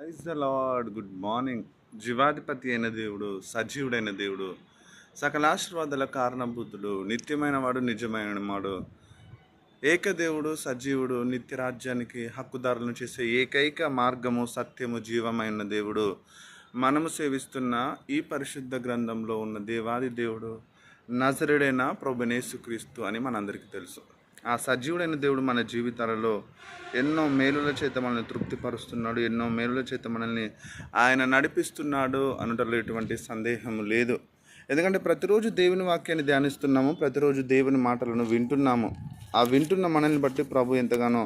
Praise the lord. Good morning. జీవాధిపతి అయిన దేవుడు, సజీవుడైన దేవుడు, సకల ఆశీర్వాదాల కారణభూతుడు, నిత్యమైన వాడు, నిజమైన వాడు, ఏకదేవుడు, సజీవుడు, నిత్య రాజ్యానికి హక్కుదారులను చేసే ఏకైక మార్గము, సత్యము, జీవమైన దేవుడు, మనము సేవిస్తున్న ఈ పరిశుద్ధ గ్రంథంలో ఉన్న దేవాది దేవుడు నజరుడైన ప్రభువైన యేసుక్రీస్తు అని మనందరికీ తెలుసు. ఆ సజీవుడైన దేవుడు మన జీవితాలలో ఎన్నో మేలుల చేత మనల్ని తృప్తిపరుస్తున్నాడు, ఎన్నో మేలుల చేత మనల్ని ఆయన నడిపిస్తున్నాడు అనటంలో ఎటువంటి సందేహం లేదు. ఎందుకంటే ప్రతిరోజు దేవుని వాక్యాన్ని ధ్యానిస్తున్నాము, ప్రతిరోజు దేవుని మాటలను వింటున్నాము. ఆ వింటున్న మనల్ని బట్టి ప్రభు ఎంతగానో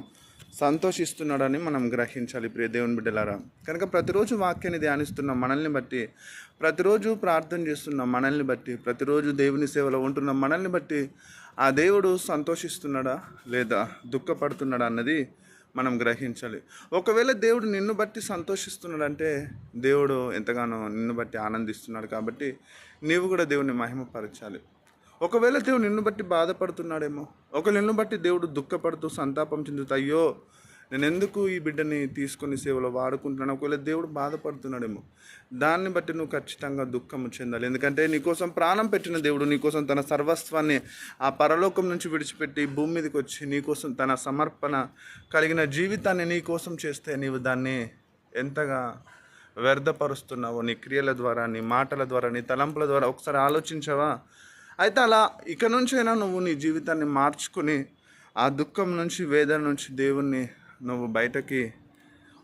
సంతోషిస్తున్నాడని మనం గ్రహించాలి ప్రియ దేవుని బిడ్డలారా. కనుక ప్రతిరోజు వాక్యాన్ని ధ్యానిస్తున్న మనల్ని బట్టి, ప్రతిరోజు ప్రార్థన చేస్తున్న మనల్ని బట్టి, ప్రతిరోజు దేవుని సేవలో ఉంటున్న మనల్ని బట్టి ఆ దేవుడు సంతోషిస్తున్నాడా లేదా దుఃఖపడుతున్నాడా అన్నది మనం గ్రహించాలి. ఒకవేళ దేవుడు నిన్ను బట్టి సంతోషిస్తున్నాడంటే దేవుడు ఎంతగానో నిన్ను బట్టి ఆనందిస్తున్నాడు. కాబట్టి నీవు కూడా దేవుని మహిమపరచాలి. ఒకవేళ దేవుడు నిన్ను బట్టి బాధపడుతున్నాడేమో, ఒకవేళ నిన్ను బట్టి దేవుడు దుఃఖపడుతూ సంతాపం చెందుతూ, అయ్యో నేను ఎందుకు ఈ బిడ్డని తీసుకొని సేవలో వాడుకుంటున్నాను, ఒకవేళ దేవుడు బాధపడుతున్నాడేమో, దాన్ని బట్టి నువ్వు ఖచ్చితంగా దుఃఖము చెందాలి. ఎందుకంటే నీకోసం ప్రాణం పెట్టిన దేవుడు నీకోసం తన సర్వస్వాన్ని ఆ పరలోకం నుంచి విడిచిపెట్టి భూమి మీదకి వచ్చి నీకోసం తన సమర్పణ కలిగిన జీవితాన్ని నీకోసం చేస్తే నీవు దాన్ని ఎంతగా వ్యర్థపరుస్తున్నావో నీ క్రియల ద్వారా, నీ మాటల ద్వారా, నీ తలంపుల ద్వారా ఒకసారి ఆలోచించావా? అయితే అలా ఇక నుంచైనా నువ్వు నీ జీవితాన్ని మార్చుకుని ఆ దుఃఖం నుంచి, వేదన నుంచి దేవుణ్ణి నువ్వు బయటకి,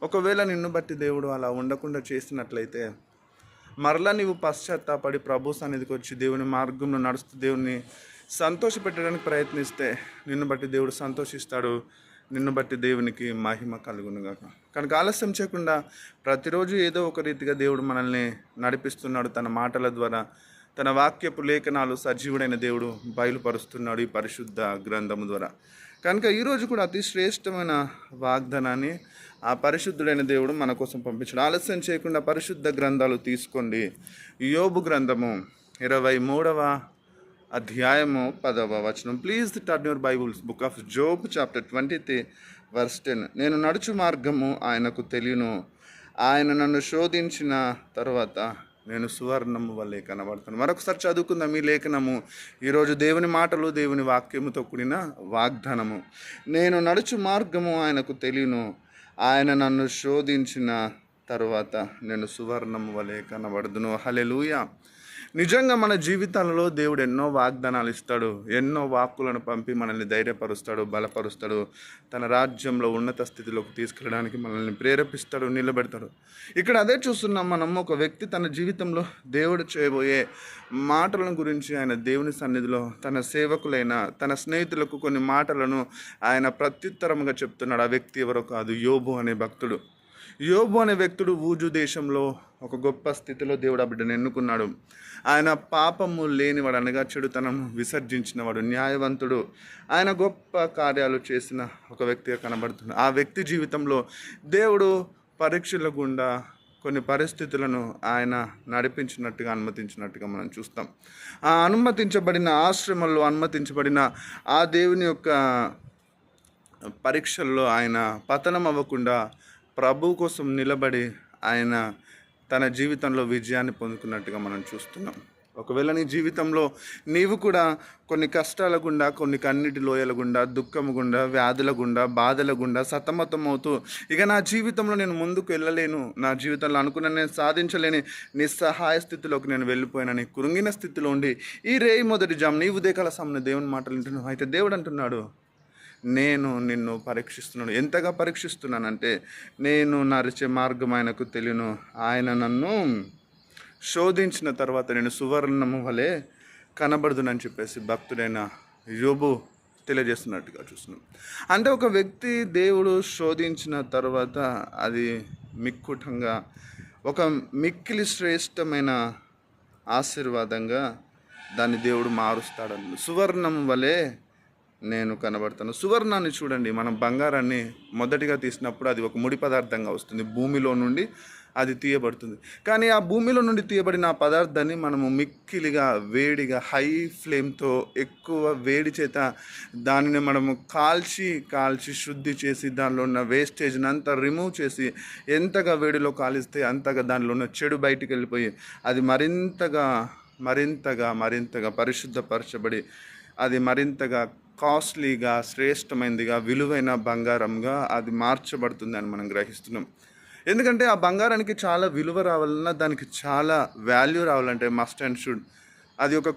ఒకవేళ నిన్ను బట్టి దేవుడు అలా ఉండకుండా చేసినట్లయితే మరలా నీవు పశ్చాత్తాపడి ప్రభు సన్నిధికి వచ్చి దేవుని మార్గంలో నడుస్తూ దేవుని సంతోషపెట్టడానికి ప్రయత్నిస్తే నిన్ను బట్టి దేవుడు సంతోషిస్తాడు, నిన్ను బట్టి దేవునికి మహిమ కలుగునుగాక. కనుక ఆలస్యం చేయకుండా ప్రతిరోజు ఏదో ఒక రీతిగా దేవుడు మనల్ని నడిపిస్తున్నాడు. తన మాటల ద్వారా, తన వాక్యపు లేఖనాలు సజీవుడైన దేవుడు బయలుపరుస్తున్నాడు ఈ పరిశుద్ధ గ్రంథము ద్వారా. కనుక ఈరోజు కూడా అతి శ్రేష్టమైన వాగ్దానాన్ని ఆ పరిశుద్ధుడైన దేవుడు మన కోసం పంపించాడు. ఆలస్యం చేయకుండా పరిశుద్ధ గ్రంథాలు తీసుకోండి. యోబు గ్రంథము 23వ అధ్యాయము 10వ వచనం. Please turn your Bibles, book of Job chapter 23 verse 10. నేను నడుచు మార్గము ఆయనకు తెలియను, ఆయన నన్ను శోధించిన తర్వాత నేను సువర్ణము వల్లే కనబడతాను. మరొకసారి చదువుకుందాం ఈ లేఖనము. ఈరోజు దేవుని మాటలు, దేవుని వాక్యముతో కూడిన వాగ్దానము. నేను నడుచు మార్గము ఆయనకు తెలియను, ఆయన నన్ను శోధించిన తరువాత నేను సువర్ణము వలె కనబడుదును. హల్లెలూయా. నిజంగా మన జీవితాలలో దేవుడు ఎన్నో వాగ్దానాలు ఇస్తాడు, ఎన్నో వాక్కులను పంపి మనల్ని ధైర్యపరుస్తాడు, బలపరుస్తాడు, తన రాజ్యంలో ఉన్నత స్థితిలోకి తీసుకెళ్ళడానికి మనల్ని ప్రేరేపిస్తాడు, నిలబెడతాడు. ఇక్కడ అదే చూస్తున్నాం మనం. ఒక వ్యక్తి తన జీవితంలో దేవుడు చేయబోయే మాటలను గురించి ఆయన దేవుని సన్నిధిలో తన సేవకులైన తన స్నేహితులకు కొన్ని మాటలను ఆయన ప్రత్యుత్తరముగా చెప్తున్నాడు. ఆ వ్యక్తి ఎవరో కాదు, యోబు అనే భక్తుడు. యోబు అనే వ్యక్తుడు ఊజు దేశంలో ఒక గొప్ప స్థితిలో దేవుడు ఆ బిడ్డను ఎన్నుకున్నాడు. ఆయన పాపము లేనివాడు, అనగా చెడుతనం విసర్జించినవాడు, న్యాయవంతుడు, ఆయన గొప్ప కార్యాలు చేసిన ఒక వ్యక్తిగా కనబడుతున్నాడు. ఆ వ్యక్తి జీవితంలో దేవుడు పరీక్షల గుండా కొన్ని పరిస్థితులను ఆయన నడిపించినట్టుగా, అనుమతించినట్టుగా మనం చూస్తాం. ఆ అనుమతించబడిన ఆశ్రమంలో అనుమతించబడిన ఆ దేవుని యొక్క పరీక్షల్లో ఆయన పతనం అవ్వకుండా ప్రభు కోసం నిలబడి ఆయన తన జీవితంలో విజయాన్ని పొందుకున్నట్టుగా మనం చూస్తున్నాం. ఒకవేళ నీ జీవితంలో నీవు కూడా కొన్ని కష్టాల గుండా, కొన్ని కన్నీటి లోయల గుండా, దుఃఖము గుండా, వ్యాధుల గుండా, బాధల గుండా సతమతం అవుతూ ఇక నా జీవితంలో నేను ముందుకు వెళ్ళలేను, నా జీవితంలో అనుకున్న నేను సాధించలేని నిస్సహాయ స్థితిలోకి నేను వెళ్ళిపోయానని కృంగిన స్థితిలో ఉండి ఈ రేయి మొదటి జాము నీ ఉదయకాల సమయంలో దేవుని మాటలు వింటున్నావు. అయితే దేవుడు అంటున్నాడు, నేను నిన్ను పరీక్షిస్తున్నాను. ఎంతగా పరీక్షిస్తున్నానంటే నేను నడిచే మార్గం ఆయనకు తెలియను, ఆయన నన్ను శోధించిన తర్వాత నేను సువర్ణము వలె కనబడుదునని చెప్పేసి భక్తుడైన యోబు తెలియజేస్తున్నట్టుగా చూస్తున్నాం. అంటే ఒక వ్యక్తి దేవుడు శోధించిన తర్వాత అది మిక్కుటంగా ఒక మిక్కిలి శ్రేష్టమైన ఆశీర్వాదంగా దాన్ని దేవుడు మారుస్తాడని. సువర్ణం వలె నేను కనబడతాను. సువర్ణాన్ని చూడండి, మనం బంగారాన్ని మొదటిగా తీసినప్పుడు అది ఒక ముడి పదార్థంగా వస్తుంది. భూమిలో నుండి అది తీయబడుతుంది. కానీ ఆ భూమిలో నుండి తీయబడిన ఆ పదార్థాన్ని మనము మిక్కిలిగా వేడిగా హై ఫ్లేమ్తో ఎక్కువ వేడి చేత దానిని మనము కాల్చి శుద్ధి చేసి దానిలో ఉన్న వేస్టేజ్ని అంతా రిమూవ్ చేసి ఎంతగా వేడిలో కాలిస్తే అంతగా దానిలో ఉన్న చెడు బయటికి వెళ్ళిపోయి అది మరింతగా పరిశుద్ధపరచబడి అది మరింతగా కాస్ట్లీగా, శ్రేష్టమైనదిగా, విలువైన బంగారంగా అది మార్చబడుతుందని మనం గ్రహిస్తున్నాం. ఎందుకంటే ఆ బంగారానికి చాలా విలువ రావాలన్నా, దానికి చాలా వాల్యూ రావాలంటే మస్ట్ అండ్ షుడ్ అది ఒక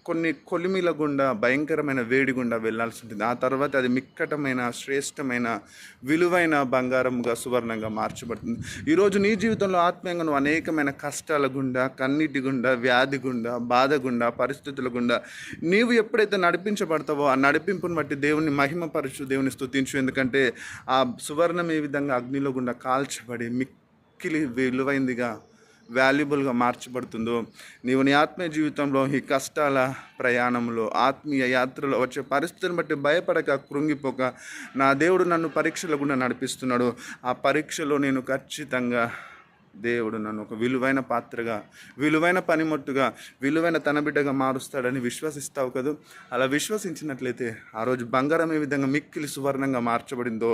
కొన్ని కొలిమిల గుండా భయంకరమైన వేడి గుండా వెళ్ళాల్సి ఉంటుంది. ఆ తర్వాత అది మిక్కటమైన, శ్రేష్టమైన, విలువైన బంగారంగా, సువర్ణంగా మార్చబడుతుంది. ఈరోజు నీ జీవితంలో ఆత్మీయంగా నువ్వు అనేకమైన కష్టాల గుండా, కన్నీటి గుండా, వ్యాధి గుండా, బాధ గుండా, పరిస్థితుల గుండా నీవు ఎప్పుడైతే నడిపించబడతావో ఆ నడిపింపుని బట్టి దేవుని మహిమపరచు, దేవుని స్తుతించు. ఎందుకంటే ఆ సువర్ణం ఏ విధంగా అగ్నిలో గుండా కాల్చబడి మిక్కిలి విలువైందిగా, వాల్యుబుల్గా మార్చబడుతుందో, నీవు నీ ఆత్మీయ జీవితంలో ఈ కష్టాల ప్రయాణంలో, ఆత్మీయ యాత్రలో వచ్చే పరిస్థితులను బట్టి భయపడక, కృంగిపోక, నా దేవుడు నన్ను పరీక్షల గుండా నడిపిస్తున్నాడు, ఆ పరీక్షలో నేను ఖచ్చితంగా దేవుడు నన్ను ఒక విలువైన పాత్రగా, విలువైన పనిముట్టుగా, విలువైన తన బిడ్డగా మారుస్తాడని విశ్వసిస్తావు కదా. అలా విశ్వసించినట్లయితే ఆ రోజు బంగారం ఏ విధంగా మిక్కిలి సువర్ణంగా మార్చబడిందో,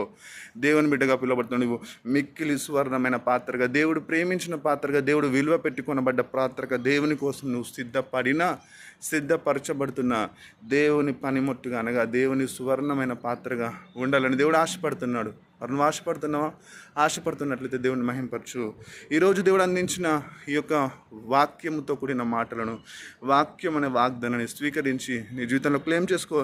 దేవుని బిడ్డగా పిలువబడుతున్నావు. నువ్వు మిక్కిలి సువర్ణమైన పాత్రగా, దేవుడు ప్రేమించిన పాత్రగా, దేవుడు విలువ పెట్టుకొనబడ్డ పాత్రగా, దేవుని కోసం నువ్వు సిద్ధపరచబడుతున్న దేవుని పనిముట్టుగా, అనగా దేవుని సువర్ణమైన పాత్రగా ఉండాలని దేవుడు ఆశపడుతున్నాడు. మరి నువ్వు ఆశపడుతున్నావా? ఆశపడుతున్నట్లయితే దేవుని మహింపరచు. ఈరోజు దేవుడు అందించిన ఈ యొక్క వాక్యముతో కూడిన మాటలను, వాక్యం అనే వాగ్దానాన్ని స్వీకరించి నీ జీవితంలో క్లెయిమ్ చేసుకో.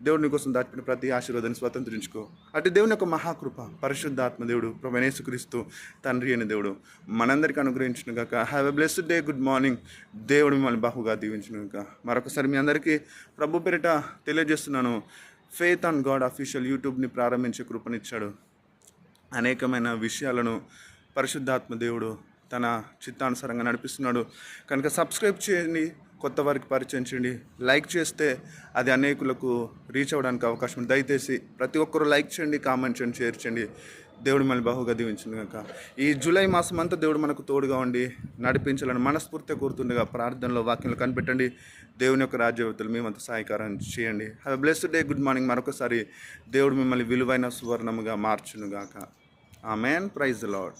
దేవుడు నీ కోసం దాటిన ప్రతి ఆశీర్వాదాన్ని స్వతంత్రించుకో. అటు దేవుని యొక్క మహాకృప, పరిశుద్ధాత్మ దేవుడు, ప్రభువైన యేసుక్రీస్తు తండ్రి అయిన దేవుడు మనందరికీ అనుగ్రహించును గాక. Have a blessed day. Good morning. దేవుడు మిమ్మల్ని బహుగా దీవించును గాక. మరొకసారి మీ అందరికీ ప్రభు పేరిట తెలియజేస్తున్నాను, ఫెయిత్ ఆన్ గాడ్ అఫీషియల్ యూట్యూబ్ని ప్రారంభించే కృపనిచ్చాడు. అనేకమైన విషయాలను పరిశుద్ధాత్మ దేవుడు తన చిత్తానుసారంగా నడిపిస్తున్నాడు. కనుక సబ్స్క్రైబ్ చేయండి, కొత్త వారికి పరిచయం చేయండి. లైక్ చేస్తే అది అనేకులకు రీచ్ అవ్వడానికి అవకాశం ఉంది. దయచేసి ప్రతి ఒక్కరూ లైక్ చేయండి, కామెంట్ చేయండి, షేర్ చేయండి. దేవుడు మళ్ళీ బహుగా దీవించింది కనుక ఈ జూలై మాసం అంతా దేవుడు మనకు తోడుగా ఉండి నడిపించాలని మనస్ఫూర్తిగా కోరుతుండగా ప్రార్థనలో, వాక్యంలో కనిపెట్టండి. దేవుని యొక్క రాజ్యవతులు మేమంతా సహాయకారం చేయండి. Have a blessed day. Good morning. మరొకసారి దేవుడు మిమ్మల్ని విలువైన సువర్ణముగా మార్చునుగాక. ఆమేన్. Praise the lord.